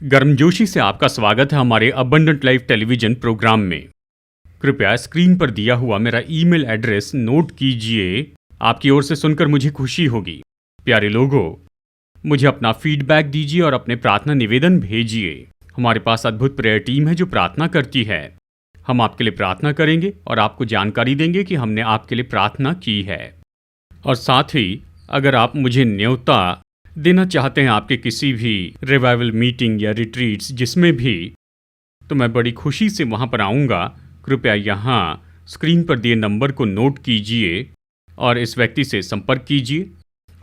गर्मजोशी से आपका स्वागत है हमारे अबंडेंट लाइफ टेलीविजन प्रोग्राम में। कृपया स्क्रीन पर दिया हुआ मेरा ईमेल एड्रेस नोट कीजिए। आपकी ओर से सुनकर मुझे खुशी होगी। प्यारे लोगों, मुझे अपना फीडबैक दीजिए और अपने प्रार्थना निवेदन भेजिए। हमारे पास अद्भुत प्रेयर टीम है जो प्रार्थना करती है। हम आपके लिए प्रार्थना करेंगे और आपको जानकारी देंगे कि हमने आपके लिए प्रार्थना की है। और साथ ही अगर आप मुझे न्योता देना चाहते हैं आपके किसी भी रिवाइवल मीटिंग या रिट्रीट्स जिसमें भी, तो मैं बड़ी खुशी से वहाँ पर आऊँगा। कृपया यहाँ स्क्रीन पर दिए नंबर को नोट कीजिए और इस व्यक्ति से संपर्क कीजिए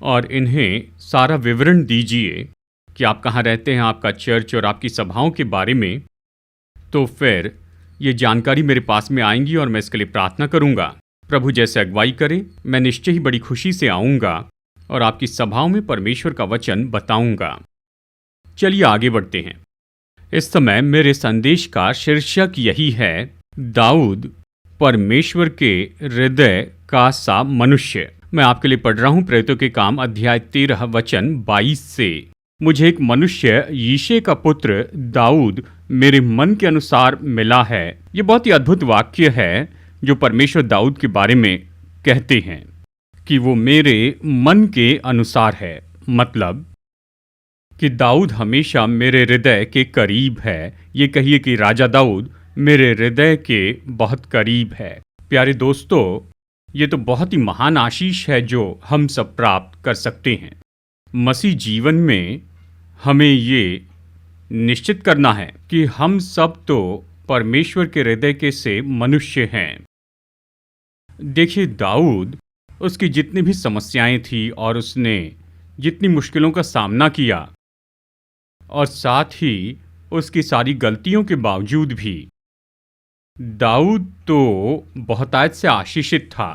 और इन्हें सारा विवरण दीजिए कि आप कहाँ रहते हैं, आपका चर्च और आपकी सभाओं के बारे में। तो फिर ये जानकारी मेरे पास में आएंगी और मैं इसके लिए प्रार्थना करूँगा। प्रभु जैसे अगुवाई करे, मैं निश्चय ही बड़ी खुशी से आऊँगा और आपकी सभाओं में परमेश्वर का वचन बताऊंगा। चलिए आगे बढ़ते हैं। इस समय मेरे संदेश का शीर्षक यही है, दाऊद परमेश्वर के हृदय का सा मनुष्य। मैं आपके लिए पढ़ रहा हूं प्रेरितों के काम अध्याय 13 वचन 22 से। मुझे एक मनुष्य यीशे का पुत्र दाऊद मेरे मन के अनुसार मिला है। ये बहुत ही अद्भुत वाक्य है जो परमेश्वर दाऊद के बारे में कहते हैं कि वो मेरे मन के अनुसार है। मतलब कि दाऊद हमेशा मेरे हृदय के करीब है। ये कहिए कि राजा दाऊद मेरे हृदय के बहुत करीब है। प्यारे दोस्तों, ये तो बहुत ही महान आशीष है जो हम सब प्राप्त कर सकते हैं। मसीह जीवन में हमें ये निश्चित करना है कि हम सब तो परमेश्वर के हृदय के से मनुष्य हैं। देखिए, दाऊद, उसकी जितनी भी समस्याएं थी और उसने जितनी मुश्किलों का सामना किया और साथ ही उसकी सारी गलतियों के बावजूद भी दाऊद तो बहुतायत से आशीषित था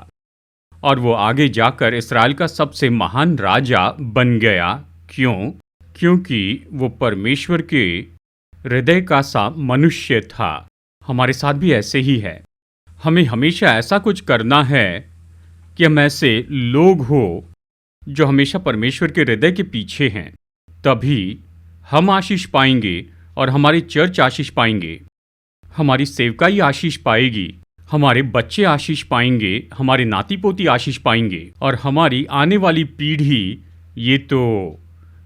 और वो आगे जाकर इस्राएल का सबसे महान राजा बन गया। क्यों? क्योंकि वो परमेश्वर के हृदय का सा मनुष्य था। हमारे साथ भी ऐसे ही है। हमें हमेशा ऐसा कुछ करना है कि हम ऐसे लोग हो जो हमेशा परमेश्वर के हृदय के पीछे हैं। तभी हम आशीष पाएंगे और हमारी चर्च आशीष पाएंगे, हमारी सेवकाई आशीष पाएगी, हमारे बच्चे आशीष पाएंगे, हमारे नाती पोती आशीष पाएंगे और हमारी आने वाली पीढ़ी ये तो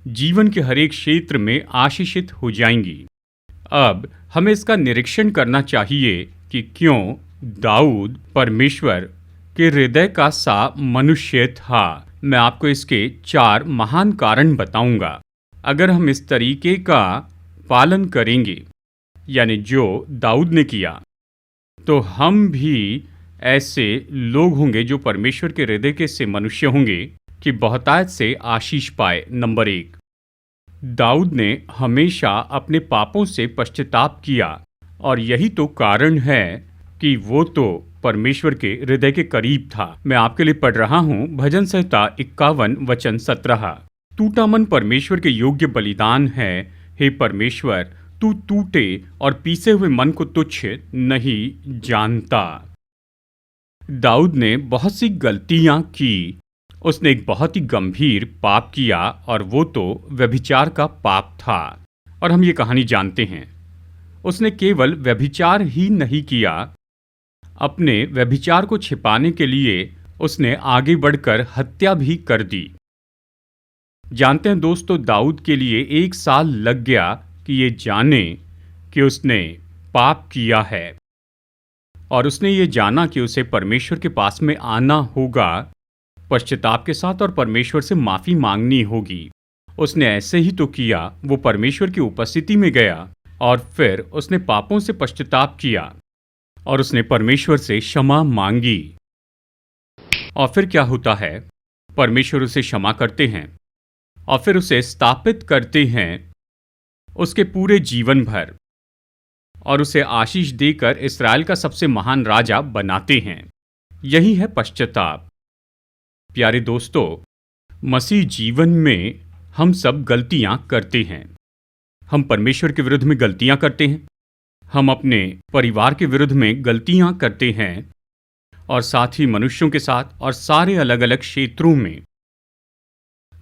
जीवन के हर एक क्षेत्र में आशीषित हो जाएंगी। अब हमें इसका निरीक्षण करना चाहिए कि क्यों दाऊद परमेश्वर के हृदय का सा मनुष्य था। मैं आपको इसके 4 महान कारण बताऊंगा। अगर हम इस तरीके का पालन करेंगे, यानी जो दाऊद ने किया, तो हम भी ऐसे लोग होंगे जो परमेश्वर के हृदय के से मनुष्य होंगे कि बहुतायत से आशीष पाए। नंबर 1, दाऊद ने हमेशा अपने पापों से पश्चाताप किया और यही तो कारण है कि वो तो परमेश्वर के हृदय के करीब था। मैं आपके लिए पढ़ रहा हूँ भजन संहिता 51 वचन 17। टूटा मन परमेश्वर के योग्य बलिदान है। हे परमेश्वर, तू टूटे और पीसे हुए मन को तुच्छ नहीं जानता। दाऊद ने बहुत सी गलतियां की। उसने एक बहुत ही गंभीर पाप किया और वो तो व्यभिचार का पाप था। और हम ये कहानी जानते हैं। उसने केवल व्यभिचार ही नहीं किया, अपने व्यभिचार को छिपाने के लिए उसने आगे बढ़कर हत्या भी कर दी। जानते हैं दोस्तों, दाऊद के लिए 1 साल लग गया कि ये जाने कि उसने पाप किया है और उसने ये जाना कि उसे परमेश्वर के पास में आना होगा पश्चाताप के साथ और परमेश्वर से माफ़ी मांगनी होगी। उसने ऐसे ही तो किया। वो परमेश्वर की उपस्थिति में गया और फिर उसने पापों से पश्चाताप किया और उसने परमेश्वर से क्षमा मांगी। और फिर क्या होता है? परमेश्वर उसे क्षमा करते हैं और फिर उसे स्थापित करते हैं उसके पूरे जीवन भर और उसे आशीष देकर इस्राएल का सबसे महान राजा बनाते हैं। यही है पश्चाताप। प्यारे दोस्तों, मसीह जीवन में हम सब गलतियां करते हैं। हम परमेश्वर के विरुद्ध में गलतियां करते हैं, हम अपने परिवार के विरुद्ध में गलतियां करते हैं और साथ ही मनुष्यों के साथ और सारे अलग अलग क्षेत्रों में।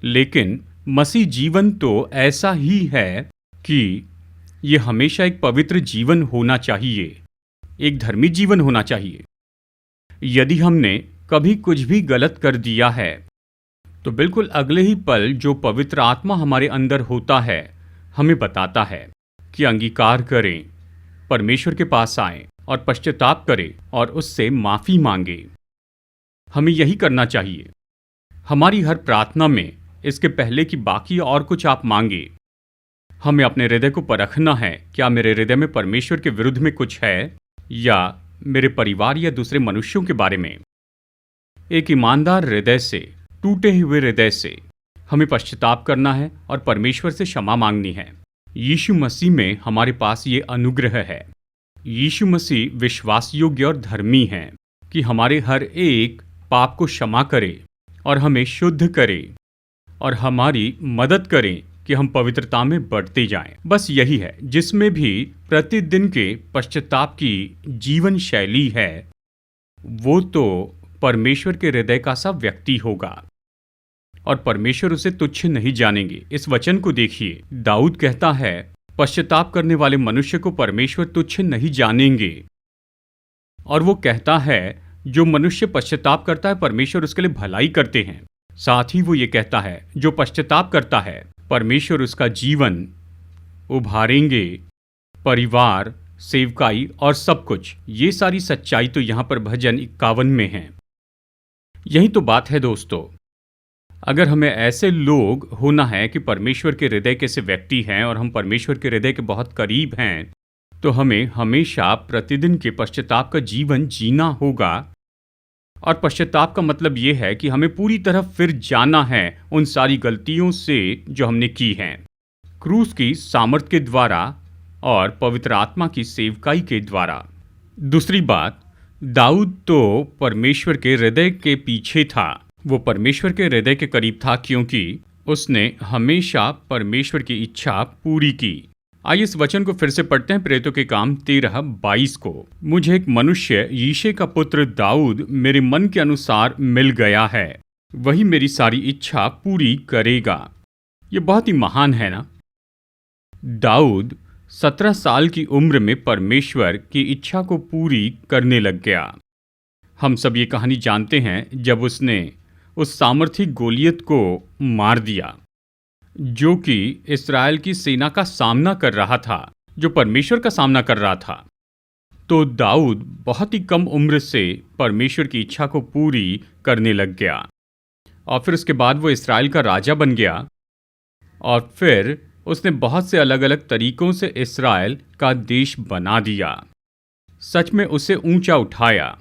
लेकिन मसीह जीवन तो ऐसा ही है कि ये हमेशा एक पवित्र जीवन होना चाहिए, एक धर्मी जीवन होना चाहिए। यदि हमने कभी कुछ भी गलत कर दिया है तो बिल्कुल अगले ही पल जो पवित्र आत्मा हमारे अंदर होता है हमें बताता है कि अंगीकार करें, परमेश्वर के पास आएं और पश्चाताप करें और उससे माफी मांगे। हमें यही करना चाहिए। हमारी हर प्रार्थना में इसके पहले कि बाकी और कुछ आप मांगे, हमें अपने हृदय को परखना है, क्या मेरे हृदय में परमेश्वर के विरुद्ध में कुछ है या मेरे परिवार या दूसरे मनुष्यों के बारे में। एक ईमानदार हृदय से, टूटे हुए हृदय से हमें पश्चाताप करना है और परमेश्वर से क्षमा मांगनी है। यीशु मसीह में हमारे पास ये अनुग्रह है। यीशु मसीह विश्वास योग्य और धर्मी हैं कि हमारे हर एक पाप को क्षमा करे और हमें शुद्ध करे और हमारी मदद करें कि हम पवित्रता में बढ़ते जाएं। बस यही है। जिसमें भी प्रतिदिन के पश्चाताप की जीवन शैली है वो तो परमेश्वर के हृदय का सा व्यक्ति होगा और परमेश्वर उसे तुच्छ नहीं जानेंगे। इस वचन को देखिए, दाऊद कहता है पश्चाताप करने वाले मनुष्य को परमेश्वर तुच्छ नहीं जानेंगे। और वो कहता है जो मनुष्य पश्चाताप करता है परमेश्वर उसके लिए भलाई करते हैं। साथ ही वो ये कहता है जो पश्चाताप करता है परमेश्वर उसका जीवन उभारेंगे, परिवार, सेवकाई और सब कुछ। ये सारी सच्चाई तो यहाँ पर भजन 51 में है। यही तो बात है दोस्तों। अगर हमें ऐसे लोग होना है कि परमेश्वर के हृदय के से व्यक्ति हैं और हम परमेश्वर के हृदय के बहुत करीब हैं, तो हमें हमेशा प्रतिदिन के पश्चाताप का जीवन जीना होगा। और पश्चाताप का मतलब ये है कि हमें पूरी तरह फिर जाना है उन सारी गलतियों से जो हमने की हैं, क्रूस की सामर्थ के द्वारा और पवित्र आत्मा की सेवकाई के द्वारा। दूसरी बात, दाऊद तो परमेश्वर के हृदय के पीछे था। वो परमेश्वर के हृदय के करीब था क्योंकि उसने हमेशा परमेश्वर की इच्छा पूरी की। आइए इस वचन को फिर से पढ़ते हैं, प्रेरितों के काम 13:22 को। मुझे एक मनुष्य यीशे का पुत्र दाऊद मेरे मन के अनुसार मिल गया है, वही मेरी सारी इच्छा पूरी करेगा। ये बहुत ही महान है ना। दाऊद 17 साल की उम्र में परमेश्वर की इच्छा को पूरी करने लग गया। हम सब ये कहानी जानते हैं जब उसने उस सामर्थी गोलियत को मार दिया जो कि इस्राएल की सेना का सामना कर रहा था, जो परमेश्वर का सामना कर रहा था। तो दाऊद बहुत ही कम उम्र से परमेश्वर की इच्छा को पूरी करने लग गया और फिर उसके बाद वो इस्राएल का राजा बन गया और फिर उसने बहुत से अलग अलग तरीकों से इस्राएल का देश बना दिया। सच में उसे ऊंचा उठाया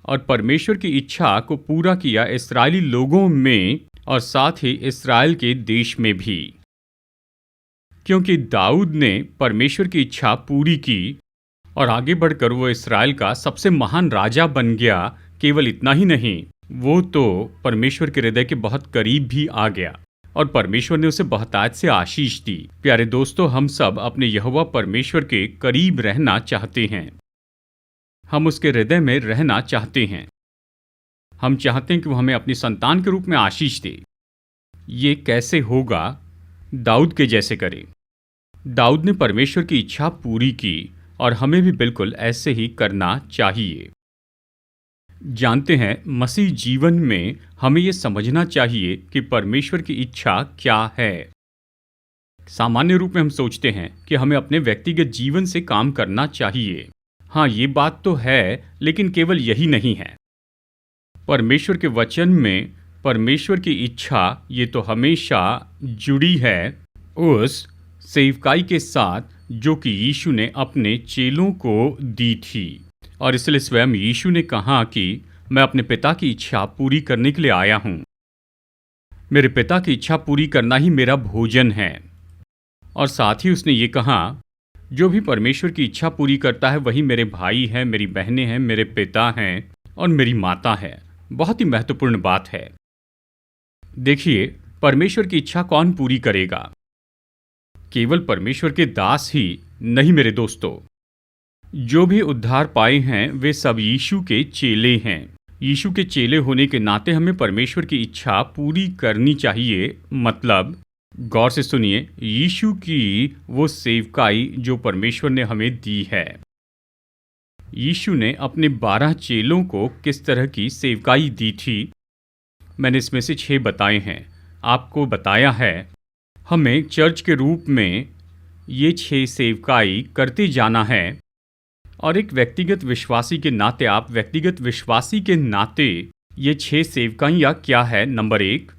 और परमेश्वर की इच्छा को पूरा किया इस्राएली लोगों में और साथ ही इस्राएल के देश में भी। क्योंकि दाऊद ने परमेश्वर की इच्छा पूरी की और आगे बढ़कर वो इस्राएल का सबसे महान राजा बन गया। केवल इतना ही नहीं, वो तो परमेश्वर के हृदय के बहुत करीब भी आ गया और परमेश्वर ने उसे बहुतायत से आशीष दी। प्यारे दोस्तों, हम सब अपने यहोवा परमेश्वर के करीब रहना चाहते हैं। हम उसके हृदय में रहना चाहते हैं। हम चाहते हैं कि वो हमें अपनी संतान के रूप में आशीष दे। ये कैसे होगा? दाऊद के जैसे करे। दाऊद ने परमेश्वर की इच्छा पूरी की और हमें भी बिल्कुल ऐसे ही करना चाहिए। जानते हैं, मसीह जीवन में हमें ये समझना चाहिए कि परमेश्वर की इच्छा क्या है। सामान्य रूप में हम सोचते हैं कि हमें अपने व्यक्तिगत जीवन से काम करना चाहिए। हाँ, ये बात तो है, लेकिन केवल यही नहीं है। परमेश्वर के वचन में परमेश्वर की इच्छा ये तो हमेशा जुड़ी है उस सेवकाई के साथ जो कि यीशु ने अपने चेलों को दी थी। और इसलिए स्वयं यीशु ने कहा कि मैं अपने पिता की इच्छा पूरी करने के लिए आया हूँ। मेरे पिता की इच्छा पूरी करना ही मेरा भोजन है। और साथ ही उसने ये कहा, जो भी परमेश्वर की इच्छा पूरी करता है वही मेरे भाई हैं, मेरी बहनें हैं, मेरे पिता हैं और मेरी माता है। बहुत ही महत्वपूर्ण बात है। देखिए, परमेश्वर की इच्छा कौन पूरी करेगा? केवल परमेश्वर के दास ही नहीं मेरे दोस्तों। जो भी उद्धार पाए हैं वे सब यीशु के चेले हैं। यीशु के चेले होने के नाते हमें परमेश्वर की इच्छा पूरी करनी चाहिए। मतलब, गौर से सुनिए, यीशु की वो सेवकाई जो परमेश्वर ने हमें दी है। यीशु ने अपने 12 चेलों को किस तरह की सेवकाई दी थी? मैंने इसमें से 6 बताए हैं। आपको बताया है हमें चर्च के रूप में ये 6 सेवकाई करते जाना है। और एक व्यक्तिगत विश्वासी के नाते, आप व्यक्तिगत विश्वासी के नाते ये 6 सेवकाइयाँ क्या है? नंबर 1,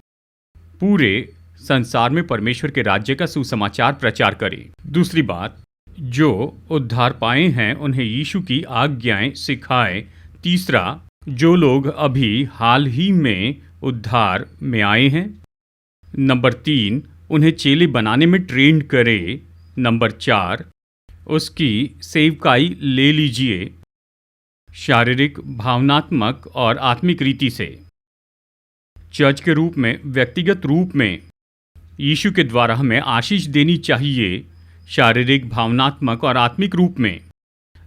पूरे संसार में परमेश्वर के राज्य का सुसमाचार प्रचार करें। दूसरी बात, जो उद्धार पाए हैं उन्हें यीशु की आज्ञाएं सिखाएं। तीसरा, जो लोग अभी हाल ही में उद्धार में आए हैं। नंबर 3, उन्हें चेले बनाने में ट्रेन करें। नंबर 4, उसकी सेवकाई ले लीजिए, शारीरिक, भावनात्मक और आत्मिक रीति से। चर्च के रूप में, व्यक्तिगत रूप में यीशु के द्वारा हमें आशीष देनी चाहिए, शारीरिक, भावनात्मक और आत्मिक रूप में।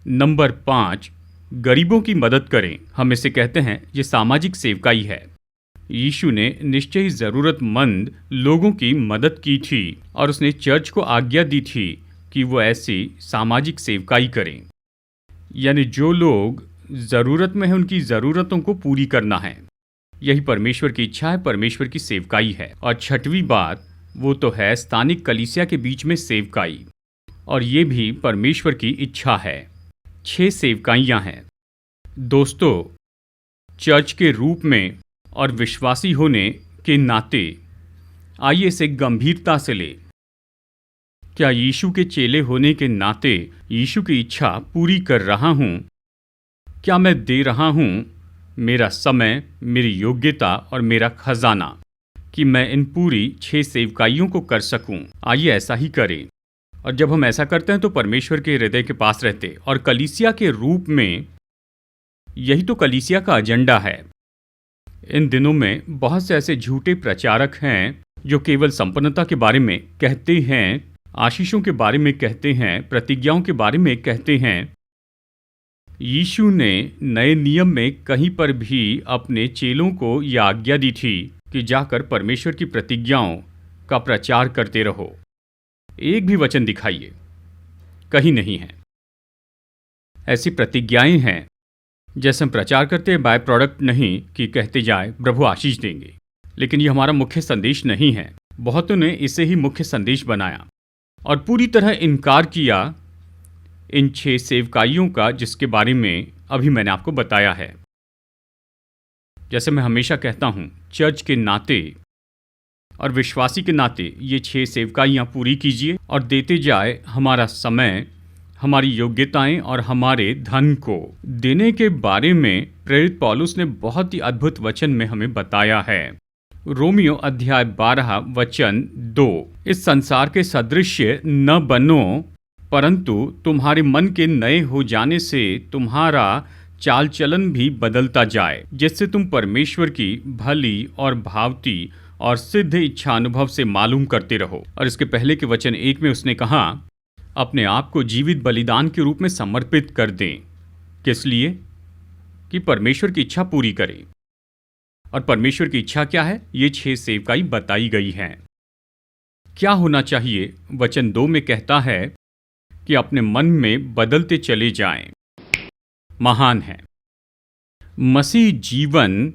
नंबर 5, गरीबों की मदद करें। हम इसे कहते हैं ये सामाजिक सेवकाई है। यीशु ने निश्चय ही ज़रूरतमंद लोगों की मदद की थी और उसने चर्च को आज्ञा दी थी कि वो ऐसी सामाजिक सेवकाई करें। यानी जो लोग ज़रूरत में हैं उनकी ज़रूरतों को पूरी करना है। यही परमेश्वर की इच्छा है, परमेश्वर की सेवकाई है। और छठवीं बात, वो तो है स्थानिक कलीसिया के बीच में सेवकाई, और ये भी परमेश्वर की इच्छा है। 6 सेवकाइयाँ हैं। दोस्तों, चर्च के रूप में और विश्वासी होने के नाते आइए इसे गंभीरता से ले। क्या यीशु के चेले होने के नाते यीशु की इच्छा पूरी कर रहा हूँ? क्या मैं दे रहा हूँ मेरा समय, मेरी योग्यता और मेरा खजाना कि मैं इन पूरी 6 सेवकाइयों को कर सकूं? आइए ऐसा ही करें। और जब हम ऐसा करते हैं तो परमेश्वर के हृदय के पास रहते, और कलीसिया के रूप में यही तो कलीसिया का एजेंडा है। इन दिनों में बहुत से ऐसे झूठे प्रचारक हैं जो केवल संपन्नता के बारे में कहते हैं, आशीषों के बारे में कहते हैं, प्रतिज्ञाओं के बारे में कहते हैं। यीशु ने नए नियम में कहीं पर भी अपने चेलों को यह आज्ञा दी थी कि जाकर परमेश्वर की प्रतिज्ञाओं का प्रचार करते रहो। एक भी वचन दिखाइए, कहीं नहीं है। ऐसी प्रतिज्ञाएं हैं जैसे हम प्रचार करते हैं, बाय प्रोडक्ट नहीं कि कहते जाए प्रभु आशीष देंगे, लेकिन ये हमारा मुख्य संदेश नहीं है। बहुतों ने इसे ही मुख्य संदेश बनाया और पूरी तरह इनकार किया इन 6 सेवकाइयों का, जिसके बारे में अभी मैंने आपको बताया है। जैसे मैं हमेशा कहता हूँ, चर्च के नाते और विश्वासी के नाते ये 6 सेवकाइयाँ पूरी कीजिए और देते जाए हमारा समय, हमारी योग्यताएं और हमारे धन को। देने के बारे में प्रेरित पौलुस ने बहुत ही अद्भुत वचन में हमें बताया है। रोमियो अध्याय 12 वचन 2, इस संसार के सदृश्य न बनो, परंतु तुम्हारे मन के नए हो जाने से तुम्हारा चाल चलन भी बदलता जाए, जिससे तुम परमेश्वर की भली और भावती और सिद्ध इच्छा अनुभव से मालूम करते रहो। और इसके पहले के वचन 1 में उसने कहा, अपने आप को जीवित बलिदान के रूप में समर्पित कर दें। किस लिए? कि परमेश्वर की इच्छा पूरी करें। और परमेश्वर की इच्छा क्या है? ये 6 सेवकाई बताई गई हैं। क्या होना चाहिए? वचन 2 में कहता है कि अपने मन में बदलते चले जाएं। महान है। मसीह जीवन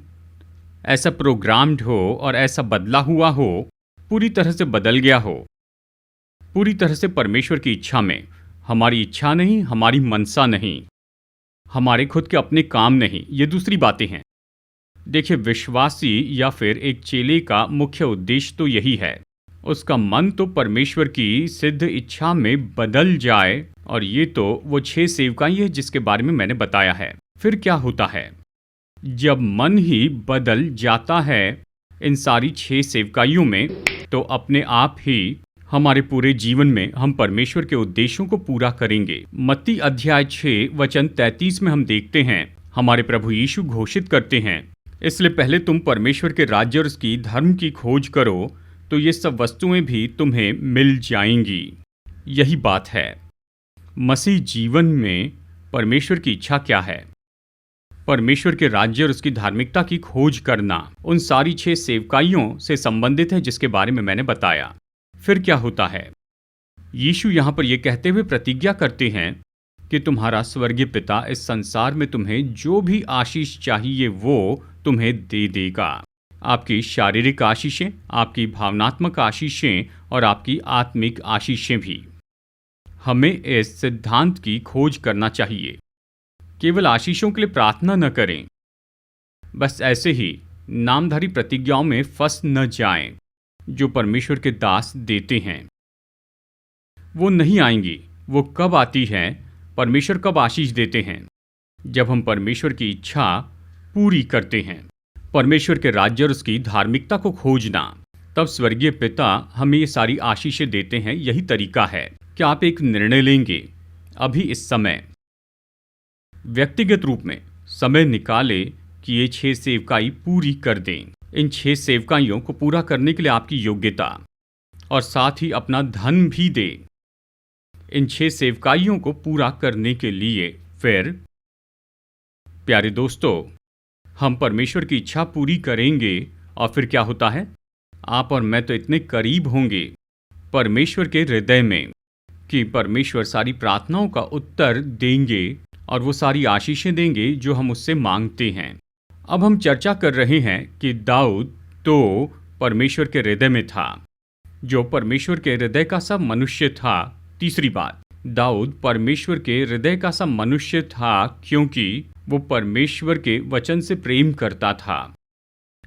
ऐसा प्रोग्राम्ड हो और ऐसा बदला हुआ हो, पूरी तरह से बदल गया हो, पूरी तरह से परमेश्वर की इच्छा में। हमारी इच्छा नहीं, हमारी मनसा नहीं, हमारे खुद के अपने काम नहीं, ये दूसरी बातें हैं। देखिए, विश्वासी या फिर एक चेले का मुख्य उद्देश्य तो यही है, उसका मन तो परमेश्वर की सिद्ध इच्छा में बदल जाए। और ये तो वो 6 सेवकाई है जिसके बारे में मैंने बताया है। फिर क्या होता है जब मन ही बदल जाता है इन सारी 6 सेवकाइयों में, तो अपने आप ही हमारे पूरे जीवन में हम परमेश्वर के उद्देश्यों को पूरा करेंगे। मत्ती अध्याय 6 वचन 33 में हम देखते हैं, हमारे प्रभु यीशु घोषित करते हैं, इसलिए पहले तुम परमेश्वर के राज्य और उसकी धर्म की खोज करो, तो ये सब वस्तुएं भी तुम्हें मिल जाएंगी। यही बात है। मसीह जीवन में परमेश्वर की इच्छा क्या है? परमेश्वर के राज्य और उसकी धार्मिकता की खोज करना उन सारी 6 सेवकाइयों से संबंधित है जिसके बारे में मैंने बताया। फिर क्या होता है? यीशु यहाँ पर यह कहते हुए प्रतिज्ञा करते हैं कि तुम्हारा स्वर्गीय पिता इस संसार में तुम्हें जो भी आशीष चाहिए वो तुम्हें दे देगा। आपकी शारीरिक आशीषें, आपकी भावनात्मक आशीषें और आपकी आत्मिक आशीषें भी। हमें इस सिद्धांत की खोज करना चाहिए। केवल आशीषों के लिए प्रार्थना न करें, बस ऐसे ही नामधारी प्रतिज्ञाओं में फंस न जाएं जो परमेश्वर के दास देते हैं। वो नहीं आएंगी। वो कब आती हैं? परमेश्वर कब आशीष देते हैं? जब हम परमेश्वर की इच्छा पूरी करते हैं। परमेश्वर के राज्य और उसकी धार्मिकता को खोजना, तब स्वर्गीय पिता हमें ये सारी आशीषें देते हैं। यही तरीका है कि आप एक निर्णय लेंगे अभी इस समय, व्यक्तिगत रूप में समय निकाले कि ये 6 सेवकाई पूरी कर दें। इन 6 सेवकाइयों को पूरा करने के लिए आपकी योग्यता और साथ ही अपना धन भी दें। इन 6 सेवकाइयों को पूरा करने के लिए फिर प्यारे दोस्तों, हम परमेश्वर की इच्छा पूरी करेंगे और फिर क्या होता है? आप और मैं तो इतने करीब होंगे परमेश्वर के हृदय में कि परमेश्वर सारी प्रार्थनाओं का उत्तर देंगे और वो सारी आशीषें देंगे जो हम उससे मांगते हैं। अब हम चर्चा कर रहे हैं कि दाऊद तो परमेश्वर के हृदय में था, जो परमेश्वर के हृदय का सा मनुष्य था। तीसरी बात, दाऊद परमेश्वर के हृदय का सा मनुष्य था क्योंकि वो परमेश्वर के वचन से प्रेम करता था।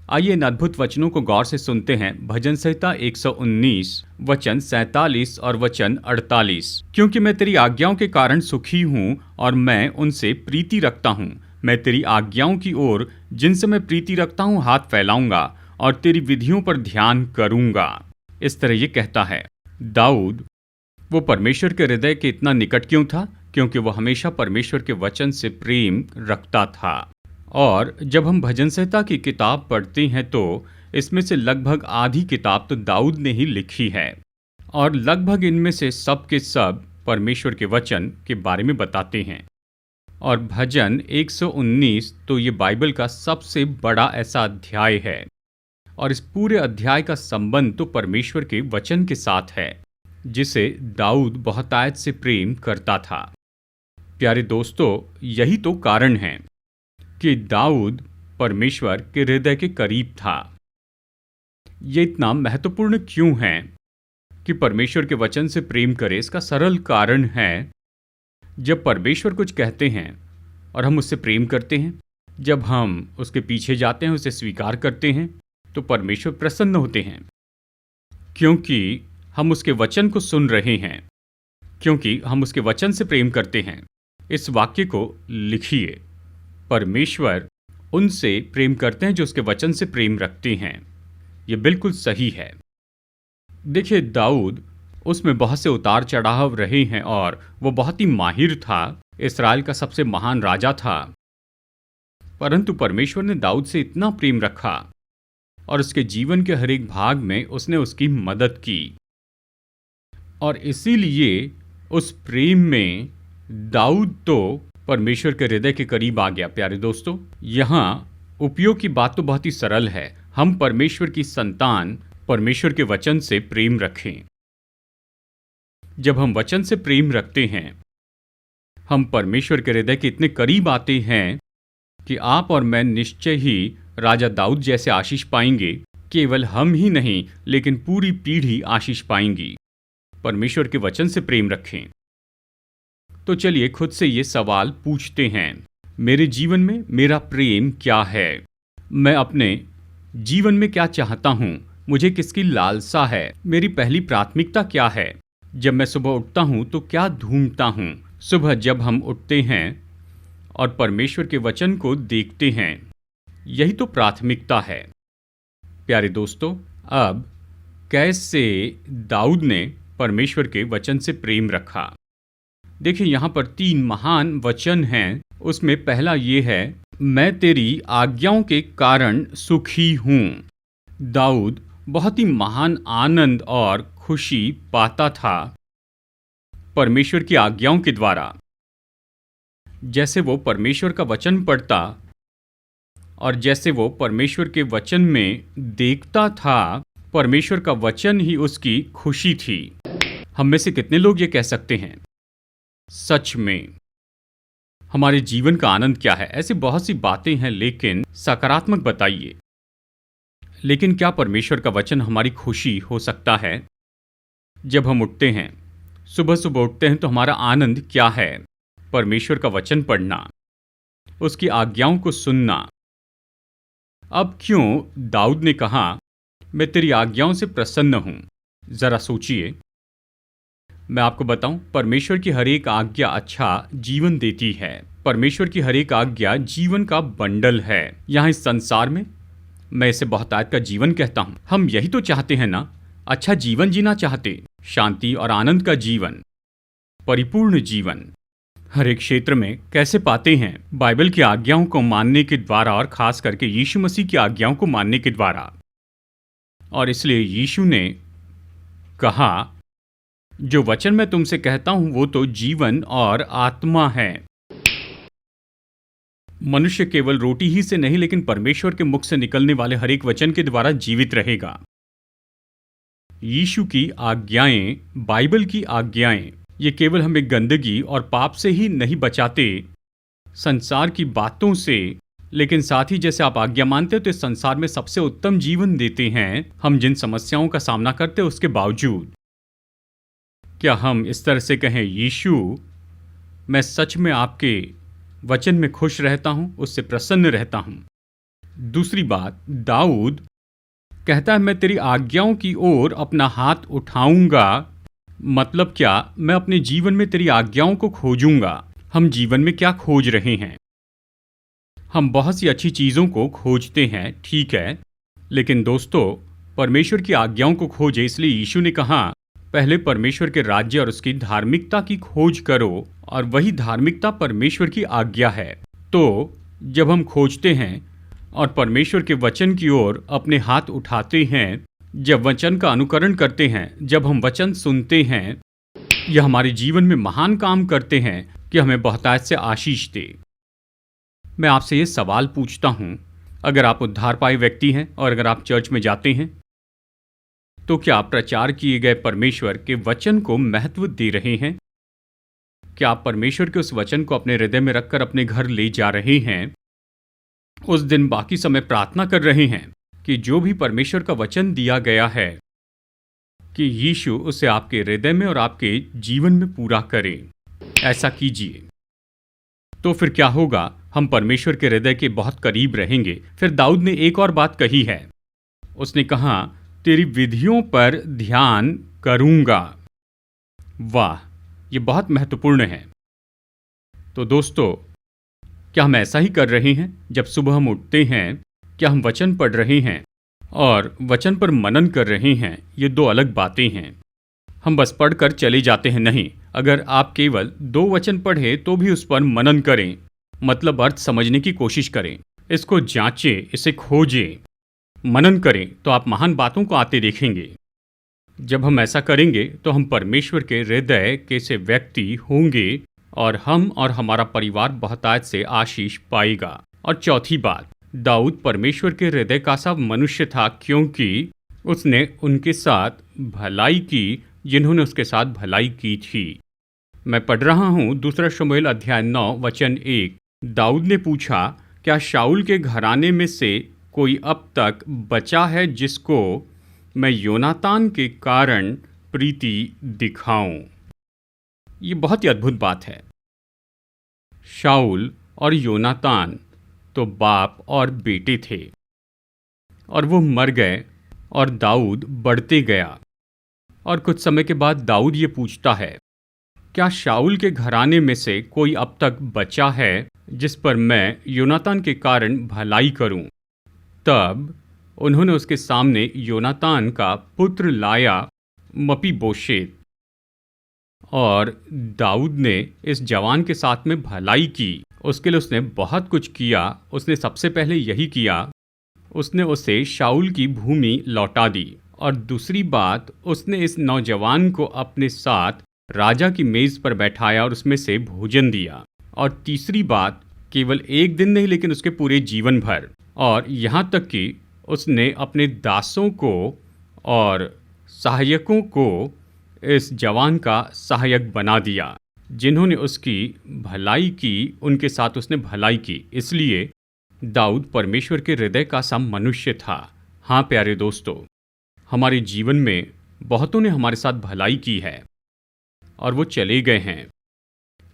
आइए इन अद्भुत वचनों को गौर से सुनते हैं। भजन संहिता 119 वचन 47 और वचन 48। क्योंकि मैं तेरी आज्ञाओं के कारण सुखी हूँ और मैं उनसे प्रीति रखता हूँ। मैं तेरी आज्ञाओं की ओर जिनसे मैं प्रीति रखता हूँ हाथ फैलाऊंगा और तेरी विधियों पर ध्यान करूंगा। इस तरह ये कहता है दाऊद। वो परमेश्वर के हृदय के इतना निकट क्यों था? क्योंकि वो हमेशा परमेश्वर के वचन से प्रेम रखता था। और जब हम भजन संहिता की किताब पढ़ते हैं तो इसमें से लगभग आधी किताब तो दाऊद ने ही लिखी है और लगभग इनमें से सब के सब परमेश्वर के वचन के बारे में बताते हैं। और भजन 119 तो ये बाइबल का सबसे बड़ा ऐसा अध्याय है और इस पूरे अध्याय का संबंध तो परमेश्वर के वचन के साथ है जिसे दाऊद बहुतायत से प्रेम करता था। प्यारे दोस्तों, यही तो कारण है कि दाऊद परमेश्वर के हृदय के करीब था। ये इतना महत्वपूर्ण क्यों है कि परमेश्वर के वचन से प्रेम करे? इसका सरल कारण है, जब परमेश्वर कुछ कहते हैं और हम उससे प्रेम करते हैं, जब हम उसके पीछे जाते हैं, उसे स्वीकार करते हैं, तो परमेश्वर प्रसन्न होते हैं क्योंकि हम उसके वचन को सुन रहे हैं, क्योंकि हम उसके वचन से प्रेम करते हैं। इस वाक्य को लिखिए, परमेश्वर उनसे प्रेम करते हैं जो उसके वचन से प्रेम रखते हैं। यह बिल्कुल सही है। देखिए, दाऊद, उसमें बहुत से उतार चढ़ाव रहे हैं और वो बहुत ही माहिर था, इस्राएल का सबसे महान राजा था। परंतु परमेश्वर ने दाऊद से इतना प्रेम रखा और उसके जीवन के हर एक भाग में उसने उसकी मदद की और इसीलिए उस प्रेम में दाऊद तो परमेश्वर के हृदय के करीब आ गया। प्यारे दोस्तों, यहाँ उपयोग की बात तो बहुत ही सरल है। हम परमेश्वर की संतान परमेश्वर के वचन से प्रेम रखें। जब हम वचन से प्रेम रखते हैं, हम परमेश्वर के हृदय के इतने करीब आते हैं कि आप और मैं निश्चय ही राजा दाऊद जैसे आशीष पाएंगे। केवल हम ही नहीं, लेकिन पूरी पीढ़ी आशीष पाएंगी। परमेश्वर के वचन से प्रेम रखें। तो चलिए खुद से ये सवाल पूछते हैं, मेरे जीवन में मेरा प्रेम क्या है? मैं अपने जीवन में क्या चाहता हूँ? मुझे किसकी लालसा है? मेरी पहली प्राथमिकता क्या है? जब मैं सुबह उठता हूँ तो क्या ढूंढता हूँ? सुबह जब हम उठते हैं और परमेश्वर के वचन को देखते हैं, यही तो प्राथमिकता है। प्यारे दोस्तों, अब कैसे दाऊद ने परमेश्वर के वचन से प्रेम रखा? देखिए, यहाँ पर 3 महान वचन हैं। उसमें पहला ये है, मैं तेरी आज्ञाओं के कारण सुखी हूँ। दाऊद बहुत ही महान आनंद और खुशी पाता था परमेश्वर की आज्ञाओं के द्वारा। जैसे वो परमेश्वर का वचन पढ़ता और जैसे वो परमेश्वर के वचन में देखता था, परमेश्वर का वचन ही उसकी खुशी थी। हम में से कितने लोग ये कह सकते हैं, सच में हमारे जीवन का आनंद क्या है? ऐसी बहुत सी बातें हैं, लेकिन सकारात्मक बताइए। लेकिन क्या परमेश्वर का वचन हमारी खुशी हो सकता है? जब हम उठते हैं, सुबह सुबह उठते हैं, तो हमारा आनंद क्या है? परमेश्वर का वचन पढ़ना, उसकी आज्ञाओं को सुनना। अब क्यों दाऊद ने कहा, मैं तेरी आज्ञाओं से प्रसन्न हूं? जरा सोचिए। मैं आपको बताऊं, परमेश्वर की हर एक आज्ञा अच्छा जीवन देती है। परमेश्वर की हर एक आज्ञा जीवन का बंडल है। यहाँ इस संसार में मैं इसे बहुतायत का जीवन कहता हूं। हम यही तो चाहते हैं ना, अच्छा जीवन जीना चाहते, शांति और आनंद का जीवन, परिपूर्ण जीवन। हर एक क्षेत्र में कैसे पाते हैं? बाइबल की आज्ञाओं को मानने के द्वारा, और खास करके यीशु मसीह की आज्ञाओं को मानने के द्वारा। और इसलिए यीशु ने कहा, जो वचन मैं तुमसे कहता हूं वो तो जीवन और आत्मा है। मनुष्य केवल रोटी ही से नहीं, लेकिन परमेश्वर के मुख से निकलने वाले हर एक वचन के द्वारा जीवित रहेगा। यीशु की आज्ञाएं, बाइबल की आज्ञाएं, ये केवल हमें गंदगी और पाप से ही नहीं बचाते, संसार की बातों से, लेकिन साथ ही जैसे आप आज्ञा मानते हो तो इस संसार में सबसे उत्तम जीवन देते हैं। हम जिन समस्याओं का सामना करते हैं उसके बावजूद, क्या हम इस तरह से कहें, यीशु मैं सच में आपके वचन में खुश रहता हूं, उससे प्रसन्न रहता हूं। दूसरी बात, दाऊद कहता है, मैं तेरी आज्ञाओं की ओर अपना हाथ उठाऊंगा। मतलब क्या? मैं अपने जीवन में तेरी आज्ञाओं को खोजूंगा। हम जीवन में क्या खोज रहे हैं? हम बहुत सी अच्छी चीजों को खोजते हैं, ठीक है, लेकिन दोस्तों, परमेश्वर की आज्ञाओं को खोजे। इसलिए यीशु ने कहा, पहले परमेश्वर के राज्य और उसकी धार्मिकता की खोज करो, और वही धार्मिकता परमेश्वर की आज्ञा है। तो जब हम खोजते हैं और परमेश्वर के वचन की ओर अपने हाथ उठाते हैं, जब वचन का अनुकरण करते हैं, जब हम वचन सुनते हैं, यह हमारे जीवन में महान काम करते हैं कि हमें बहुतायत से आशीष दे। मैं आपसे ये सवाल पूछता हूं, अगर आप उद्धार पाए व्यक्ति हैं और अगर आप चर्च में जाते हैं, तो क्या आप प्रचार किए गए परमेश्वर के वचन को महत्व दे रहे हैं? क्या आप परमेश्वर के उस वचन को अपने हृदय में रखकर अपने घर ले जा रहे हैं? उस दिन बाकी समय प्रार्थना कर रहे हैं कि जो भी परमेश्वर का वचन दिया गया है, कि यीशु उसे आपके हृदय में और आपके जीवन में पूरा करे। ऐसा कीजिए, तो फिर क्या होगा? हम परमेश्वर के हृदय के बहुत करीब रहेंगे। फिर दाऊद ने एक और बात कही है, उसने कहा, तेरी विधियों पर ध्यान करूंगा। वाह, ये बहुत महत्वपूर्ण है। तो दोस्तों, क्या हम ऐसा ही कर रहे हैं? जब सुबह हम उठते हैं, क्या हम वचन पढ़ रहे हैं और वचन पर मनन कर रहे हैं? ये दो अलग बातें हैं। हम बस पढ़कर चले जाते हैं, नहीं। अगर आप केवल 2 वचन पढ़े तो भी उस पर मनन करें, मतलब अर्थ समझने की कोशिश करें, इसको जांचें, इसे खोजें, मनन करें, तो आप महान बातों को आते देखेंगे। जब हम ऐसा करेंगे तो हम परमेश्वर के हृदय के से व्यक्ति होंगे, और हम और हमारा परिवार बहुतायत से आशीष पाएगा। और चौथी बात, दाऊद परमेश्वर के हृदय का सा मनुष्य था, क्योंकि उसने उनके साथ भलाई की जिन्होंने उसके साथ भलाई की थी। मैं पढ़ रहा हूँ 2 शमूएल अध्याय 9 वचन 1। दाऊद ने पूछा, क्या शाऊल के घराने में से कोई अब तक बचा है जिसको मैं योनातान के कारण प्रीति दिखाऊं? ये बहुत ही अद्भुत बात है। शाऊल और योनातान तो बाप और बेटे थे, और वो मर गए और दाऊद बढ़ते गया। और कुछ समय के बाद दाऊद ये पूछता है, क्या शाऊल के घराने में से कोई अब तक बचा है जिस पर मैं योनातान के कारण भलाई करूं? तब उन्होंने उसके सामने योनातान का पुत्र लाया, मपीबोशेत, और दाऊद ने इस जवान के साथ में भलाई की। उसके लिए उसने बहुत कुछ किया। उसने सबसे पहले यही किया, उसने उसे शाऊल की भूमि लौटा दी। और दूसरी बात, उसने इस नौजवान को अपने साथ राजा की मेज पर बैठाया और उसमें से भोजन दिया। और तीसरी बात, केवल एक दिन नहीं लेकिन उसके पूरे जीवन भर और यहाँ तक कि उसने अपने दासों को और सहायकों को इस जवान का सहायक बना दिया। जिन्होंने उसकी भलाई की, उनके साथ उसने भलाई की। इसलिए दाऊद परमेश्वर के हृदय का सा मनुष्य था। हाँ प्यारे दोस्तों, हमारे जीवन में बहुतों ने हमारे साथ भलाई की है और वो चले गए हैं,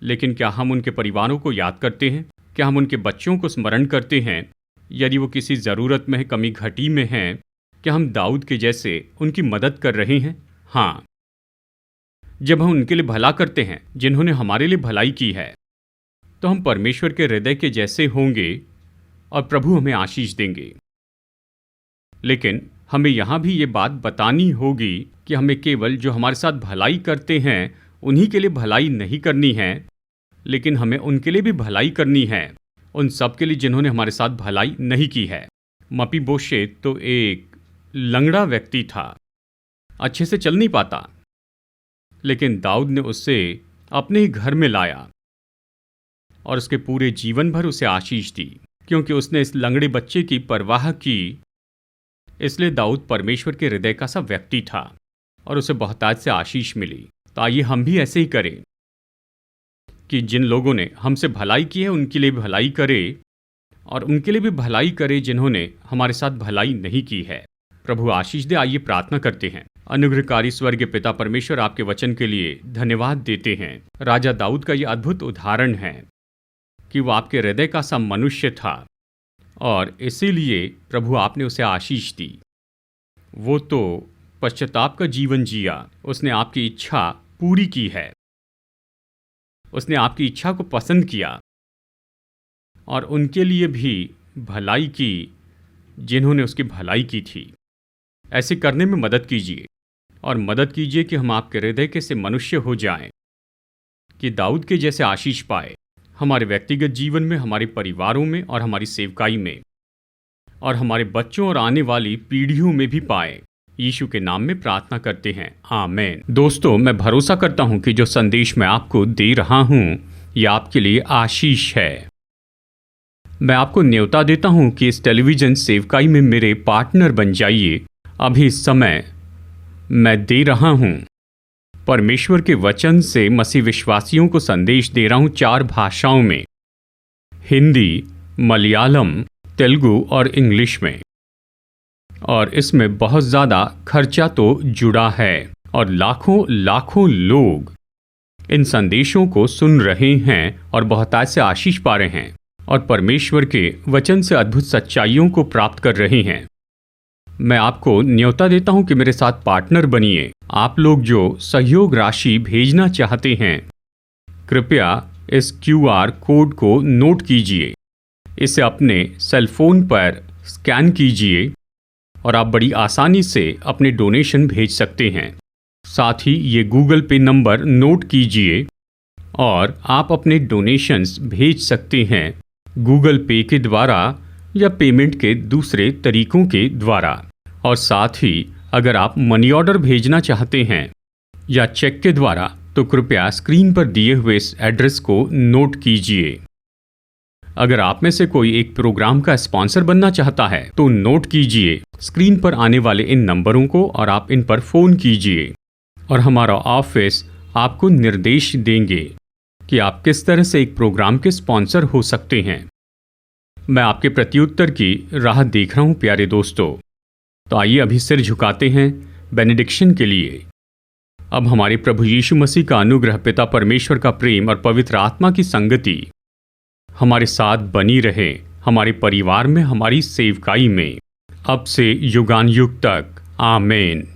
लेकिन क्या हम उनके परिवारों को याद करते हैं? क्या हम उनके बच्चों को स्मरण करते हैं? यदि वो किसी ज़रूरत में है, कमी घटी में हैं, क्या हम दाऊद के जैसे उनकी मदद कर रहे हैं? हाँ, जब हम उनके लिए भला करते हैं जिन्होंने हमारे लिए भलाई की है, तो हम परमेश्वर के हृदय के जैसे होंगे और प्रभु हमें आशीष देंगे। लेकिन हमें यहाँ भी ये बात बतानी होगी कि हमें केवल जो हमारे साथ भलाई करते हैं उन्हीं के लिए भलाई नहीं करनी है, लेकिन हमें उनके लिए भी भलाई करनी है, उन सब के लिए जिन्होंने हमारे साथ भलाई नहीं की है। मपीबोशेत तो एक लंगड़ा व्यक्ति था, अच्छे से चल नहीं पाता, लेकिन दाऊद ने उससे अपने ही घर में लाया और उसके पूरे जीवन भर उसे आशीष दी, क्योंकि उसने इस लंगड़े बच्चे की परवाह की। इसलिए दाऊद परमेश्वर के हृदय का सा व्यक्ति था और उसे बहुतायत से आशीष मिली। तो आइए हम भी ऐसे ही करें कि जिन लोगों ने हमसे भलाई की है उनके लिए भी भलाई करे और उनके लिए भी भलाई करे जिन्होंने हमारे साथ भलाई नहीं की है। प्रभु आशीष दे। आइए प्रार्थना करते हैं। अनुग्रहकारी स्वर्गीय पिता परमेश्वर, आपके वचन के लिए धन्यवाद देते हैं। राजा दाऊद का ये अद्भुत उदाहरण है कि वो आपके हृदय का सा मनुष्य था और इसीलिए प्रभु आपने उसे आशीष दी। वो तो पश्चाताप का जीवन जिया, उसने आपकी इच्छा पूरी की है, उसने आपकी इच्छा को पसंद किया और उनके लिए भी भलाई की जिन्होंने उसकी भलाई की थी। ऐसे करने में मदद कीजिए और मदद कीजिए कि हम आपके हृदय के से मनुष्य हो जाएं, कि दाऊद के जैसे आशीष पाए हमारे व्यक्तिगत जीवन में, हमारे परिवारों में और हमारी सेवकाई में, और हमारे बच्चों और आने वाली पीढ़ियों में भी पाए। यीशु के नाम में प्रार्थना करते हैं, आमीन। दोस्तों, मैं भरोसा करता हूं कि जो संदेश मैं आपको दे रहा हूं यह आपके लिए आशीष है। मैं आपको न्योता देता हूं कि इस टेलीविजन सेवकाई में मेरे पार्टनर बन जाइए। अभी इस समय मैं दे रहा हूं परमेश्वर के वचन से मसीह विश्वासियों को संदेश दे रहा हूं 4 भाषाओं में, हिंदी, मलयालम, तेलुगु और इंग्लिश में। और इसमें बहुत ज़्यादा खर्चा तो जुड़ा है और लाखों लोग इन संदेशों को सुन रहे हैं और बहुतायत से आशीष पा रहे हैं और परमेश्वर के वचन से अद्भुत सच्चाइयों को प्राप्त कर रहे हैं। मैं आपको न्योता देता हूं कि मेरे साथ पार्टनर बनिए। आप लोग जो सहयोग राशि भेजना चाहते हैं, कृपया इस QR कोड को नोट कीजिए, इसे अपने सेल फोन पर स्कैन कीजिए और आप बड़ी आसानी से अपने डोनेशन भेज सकते हैं। साथ ही ये गूगल पे नंबर नोट कीजिए और आप अपने डोनेशंस भेज सकते हैं गूगल पे के द्वारा या पेमेंट के दूसरे तरीकों के द्वारा। और साथ ही अगर आप मनी ऑर्डर भेजना चाहते हैं या चेक के द्वारा, तो कृपया स्क्रीन पर दिए हुए इस एड्रेस को नोट कीजिए। अगर आप में से कोई एक प्रोग्राम का स्पॉन्सर बनना चाहता है तो नोट कीजिए स्क्रीन पर आने वाले इन नंबरों को और आप इन पर फ़ोन कीजिए और हमारा ऑफिस आपको निर्देश देंगे कि आप किस तरह से एक प्रोग्राम के स्पॉन्सर हो सकते हैं। मैं आपके प्रत्युत्तर की राह देख रहा हूं प्यारे दोस्तों। तो आइए अभी सिर झुकाते हैं बेनेडिक्शन के लिए। अब हमारे प्रभु यीशु मसीह का अनुग्रह, पिता परमेश्वर का प्रेम और पवित्र आत्मा की संगति हमारे साथ बनी रहे, हमारे परिवार में, हमारी सेवकाई में, अब से युगानुयुग तक। आमीन।